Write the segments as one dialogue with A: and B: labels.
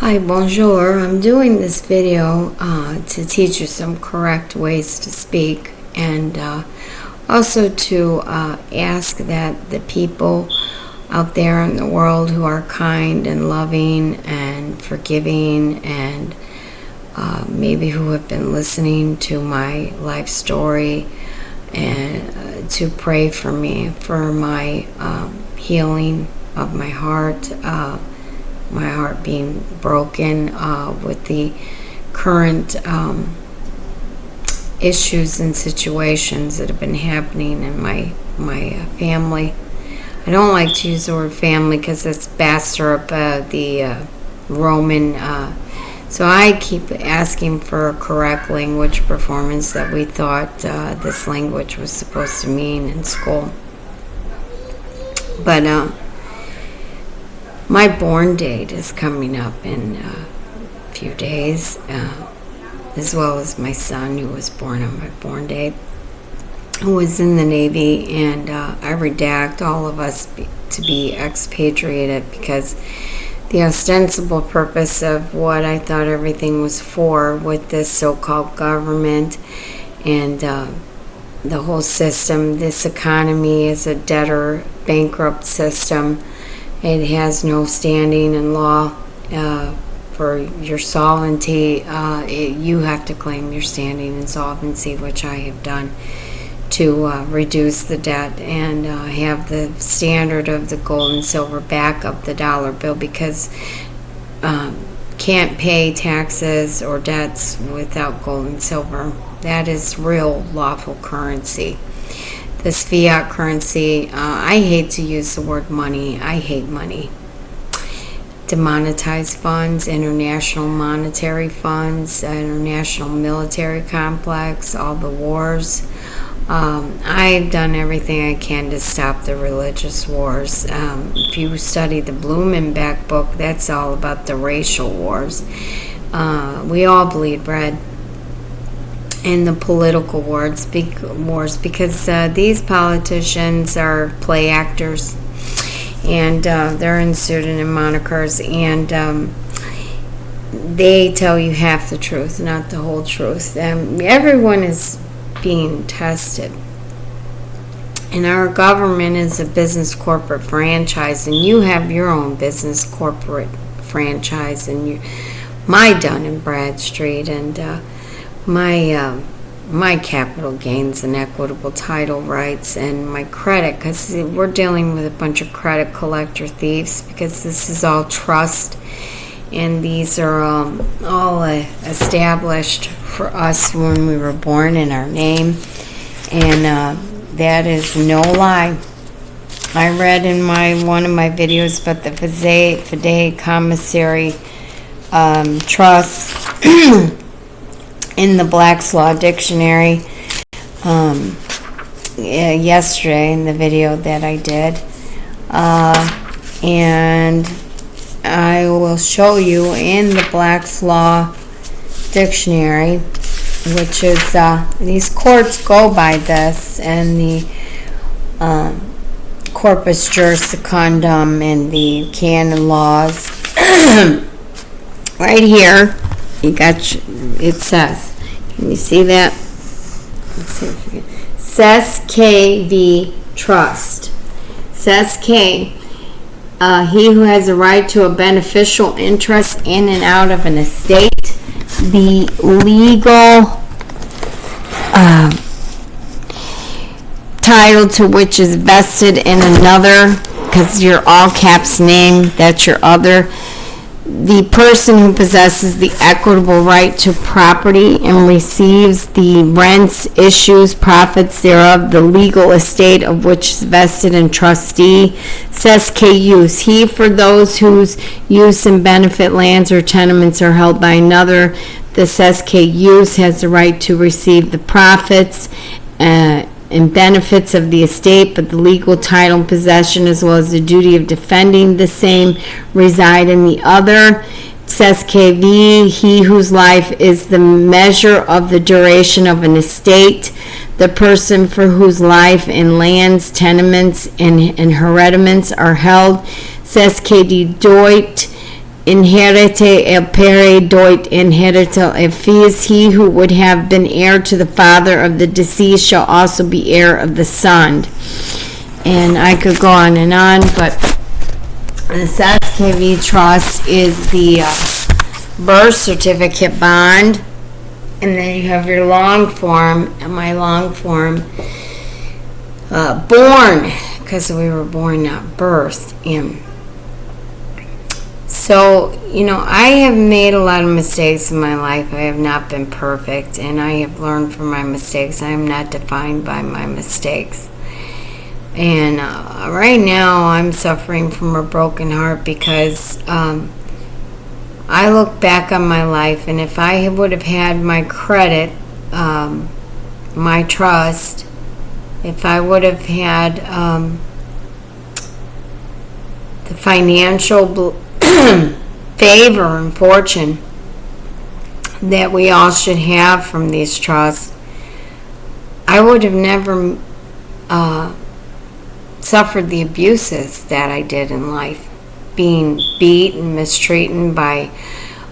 A: Hi, bonjour. I'm doing this video to teach you some correct ways to speak and also to ask that the people out there in the world who are kind and loving and forgiving and maybe who have been listening to my life story and to pray for me, for my healing of my heart being broken with the current issues and situations that have been happening in my family. I don't like to use the word family because it's bastard up the Roman. So I keep asking for a correct language performance that we thought this language was supposed to mean in school. But my born date is coming up in a few days, as well as my son, who was born on my born date, who was in the Navy, and I redact all of us to be expatriated because the ostensible purpose of what I thought everything was for with this so-called government and the whole system, this economy is a debtor, bankrupt system. It has no standing in law for your solvency. You have to claim your standing in solvency, which I have done, to reduce the debt and have the standard of the gold and silver back up the dollar bill, because can't pay taxes or debts without gold and silver. That is real lawful currency. This fiat currency, I hate to use the word money. I hate money. Demonetized funds, international monetary funds, international military complex, all the wars. I've done everything I can to stop the religious wars. If you study the Blumenbach book, that's all about the racial wars. We all bleed red. In the political wars, because these politicians are play actors, and they're in pseudonym monikers, and they tell you half the truth, not the whole truth. Everyone is being tested, and our government is a business corporate franchise, and you have your own business corporate franchise, and my Dun & Bradstreet, and my capital gains and equitable title rights, and my credit, because we're dealing with a bunch of credit collector thieves, because this is all trust, and these are all established for us when we were born in our name, and that is no lie. I read in one of my videos about the Fide Commissary Trust in the Black's Law Dictionary yesterday in the video that I did, and I will show you in the Black's Law Dictionary, which is these courts go by this, and the Corpus Juris Secundum and the canon laws. Right here it says, can you see that? Let's see if you can. Says KV Trust. Says K, he who has a right to a beneficial interest in and out of an estate, the legal title to which is vested in another, because your all caps name, that's your other. The person who possesses the equitable right to property and receives the rents, issues, profits thereof, the legal estate of which is vested in trustee. Says K use. He for those whose use and benefit lands or tenements are held by another. The says K use has the right to receive the profits and benefits of the estate, but the legal title and possession, as well as the duty of defending the same, reside in the other. Says KV, he whose life is the measure of the duration of an estate, the person for whose life and lands, tenements, and hereditaments are held. Says KD Deut, inherite pere doit inherito. If he is he who would have been heir to the father of the deceased shall also be heir of the son. And I could go on and on, but the SKV trust is the birth certificate bond, and then you have your long form, and my long form, born, because we were born, not birthed, in. So, I have made a lot of mistakes in my life. I have not been perfect, and I have learned from my mistakes. I am not defined by my mistakes. And right now, I'm suffering from a broken heart because I look back on my life, and if I would have had my credit, my trust, if I would have had the financial favor and fortune that we all should have from these trusts, I would have never suffered the abuses that I did in life, being beat and mistreated by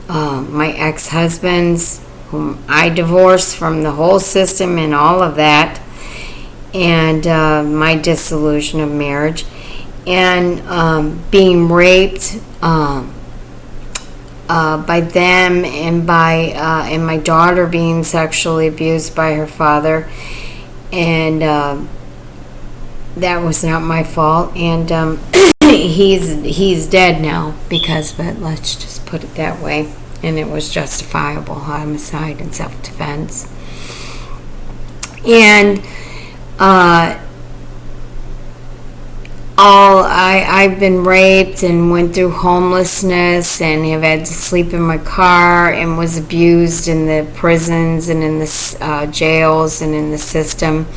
A: my ex-husbands, whom I divorced from the whole system and all of that, and my dissolution of marriage, and being raped by them, and and my daughter being sexually abused by her father, and that was not my fault, and he's dead now because of it. Let's just put it that way. And it was justifiable homicide and self-defense. And I've been raped and went through homelessness and have had to sleep in my car and was abused in the prisons and in the jails and in the system.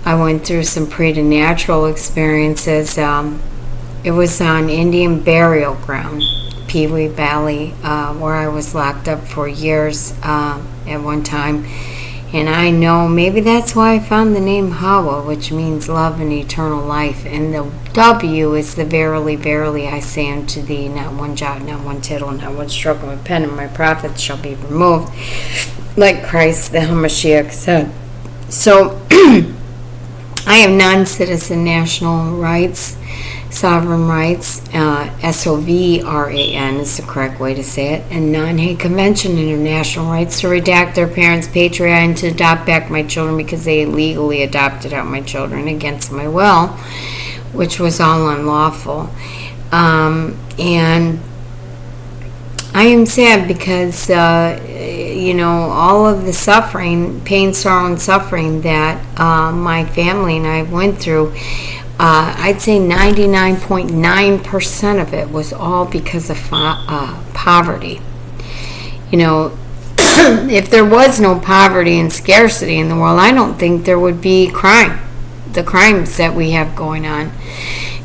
A: I went through some preternatural experiences. It was on Indian burial ground, Pewee Valley, where I was locked up for years at one time. And I know maybe that's why I found the name Hawa, which means love and eternal life. And the W is the verily, verily I say unto thee, not one jot, not one tittle, not one stroke of a pen, and my prophets shall be removed, like Christ the Hamashiach said. So I have non-citizen national rights, sovereign rights, SOVRAN is the correct way to say it, and non-Hague Convention international rights to redact their parents' patria and to adopt back my children because they illegally adopted out my children against my will, which was all unlawful. And I am sad because, all of the suffering, pain, sorrow, and suffering that my family and I went through, I'd say 99.9% of it was all because of poverty. If there was no poverty and scarcity in the world, I don't think there would be the crimes that we have going on.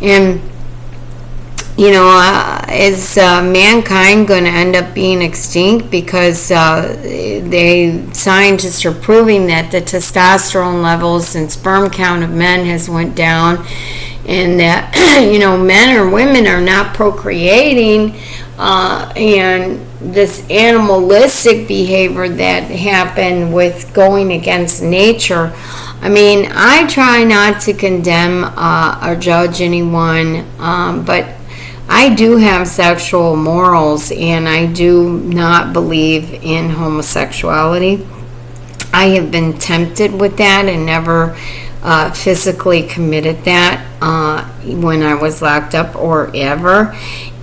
A: And is mankind going to end up being extinct because scientists are proving that the testosterone levels and sperm count of men has went down, and that men or women are not procreating, and this animalistic behavior that happened with going against nature. I mean, I try not to condemn or judge anyone, but I do have sexual morals, and I do not believe in homosexuality. I have been tempted with that and never physically committed that when I was locked up or ever,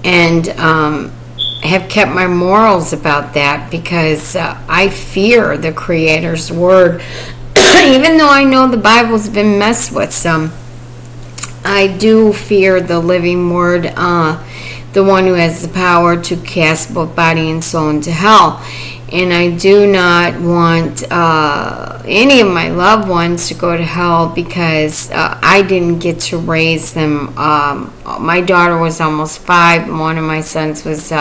A: and have kept my morals about that because I fear the Creator's word. Even though I know the Bible's been messed with some, I do fear the living word, the one who has the power to cast both body and soul into hell. And I do not want any of my loved ones to go to hell because I didn't get to raise them. My daughter was almost 5, and one of my sons was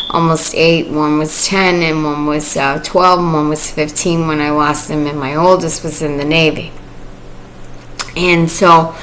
A: almost 8, one was 10, and one was 12, and one was 15 when I lost them, and my oldest was in the Navy. And so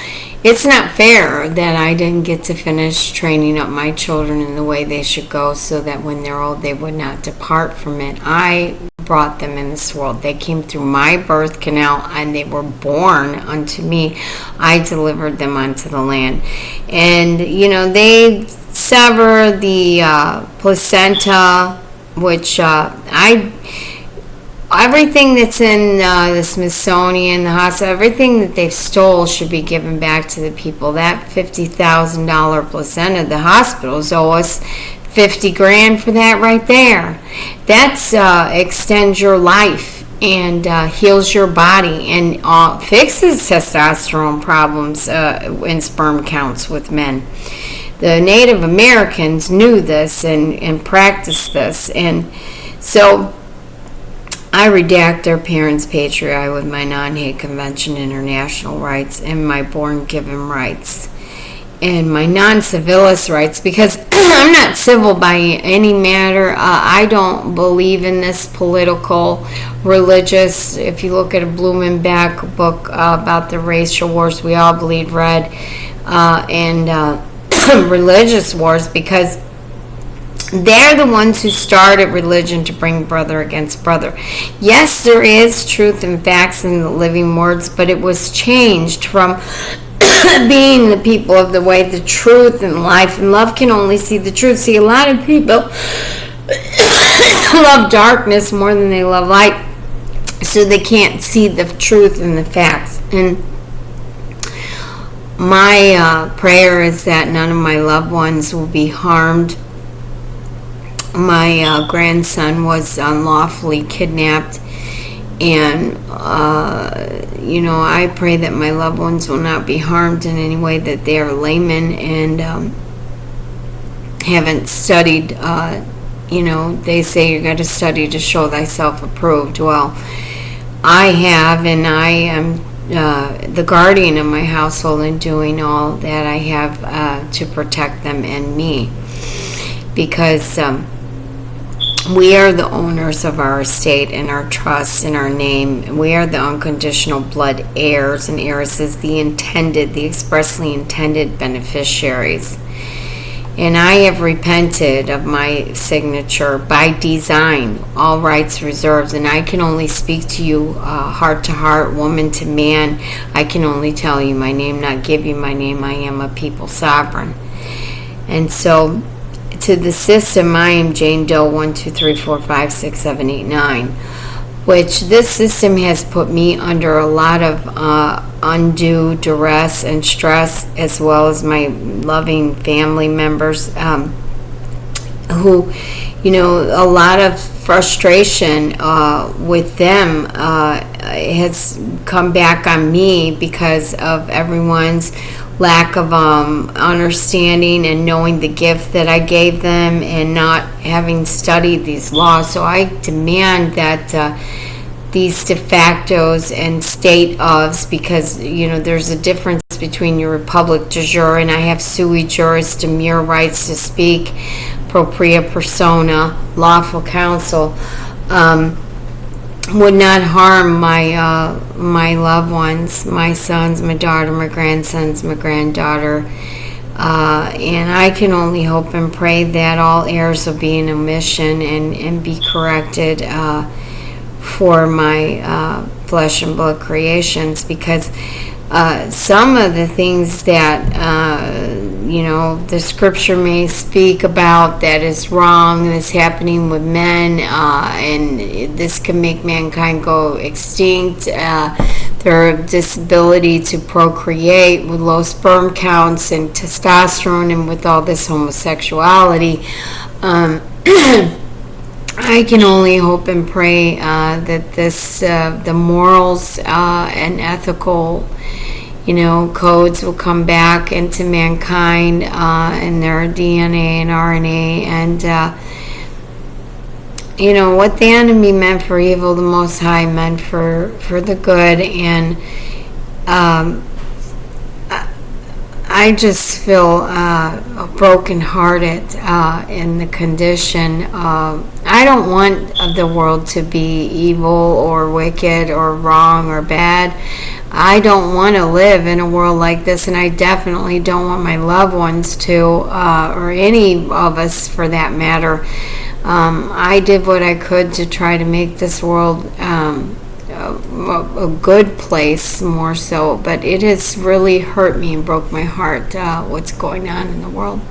A: it's not fair that I didn't get to finish training up my children in the way they should go so that when they're old they would not depart from it. I brought them in this world. They came through my birth canal and they were born unto me. I delivered them unto the land. And, they sever the placenta, which everything that's in the Smithsonian, the hospital, everything that they've stole should be given back to the people. That $50,000 placenta, the hospitals owe us $50,000 for that right there. That's extends your life and heals your body and fixes testosterone problems and sperm counts with men. The Native Americans knew this and practiced this, and so I redact their parents' patriarchy with my non-hate convention international rights and my born-given rights and my non-civilist rights, because I'm not civil by any matter. I don't believe in this political, religious. If you look at a Blumenbach book about the racial wars we all bleed red, and religious wars, because they're the ones who started religion to bring brother against brother. Yes, there is truth and facts in the living words, but it was changed from being the people of the way, the truth, and life. And love can only see the truth. See, a lot of people love darkness more than they love light, so they can't see the truth and the facts. And my prayer is that none of my loved ones will be harmed. My grandson was unlawfully kidnapped, and I pray that my loved ones will not be harmed in any way, that they are laymen and haven't studied. They say you got to study to show thyself approved. Well, I have, and I am the guardian of my household and doing all that I have to protect them and me, because we are the owners of our estate and our trust and our name. We are the unconditional blood heirs and heiresses, the expressly intended beneficiaries. And I have repented of my signature by design, all rights reserved. And I can only speak to you heart to heart, woman to man. I can only tell you my name, not give you my name. I am a people sovereign. And so, to the system, I am Jane Doe 1, 2, 3, 4, 5, 6, 7, 8, 9, which this system has put me under a lot of undue duress and stress, as well as my loving family members who, a lot of frustration with them has come back on me because of everyone's lack of understanding and knowing the gift that I gave them and not having studied these laws. So I demand that these de factos and state ofs, because there's a difference between your republic de jure and I have sui juris, demure rights to speak, propria persona, lawful counsel, would not harm my loved ones, my sons, my daughter, my grandsons, my granddaughter, and I can only hope and pray that all errors will be in omission and be corrected for my flesh and blood creations, because some of the things that the scripture may speak about that is wrong and is happening with men, and this can make mankind go extinct. Their disability to procreate with low sperm counts and testosterone, and with all this homosexuality. I can only hope and pray that the morals and ethical codes will come back into mankind in their DNA and RNA, and what the enemy meant for evil, the Most High meant for the good. And I just feel brokenhearted in the condition. I don't want the world to be evil or wicked or wrong or bad. I don't want to live in a world like this, and I definitely don't want my loved ones to, or any of us for that matter. I did what I could to try to make this world a good place, more so, but it has really hurt me and broke my heart, what's going on in the world.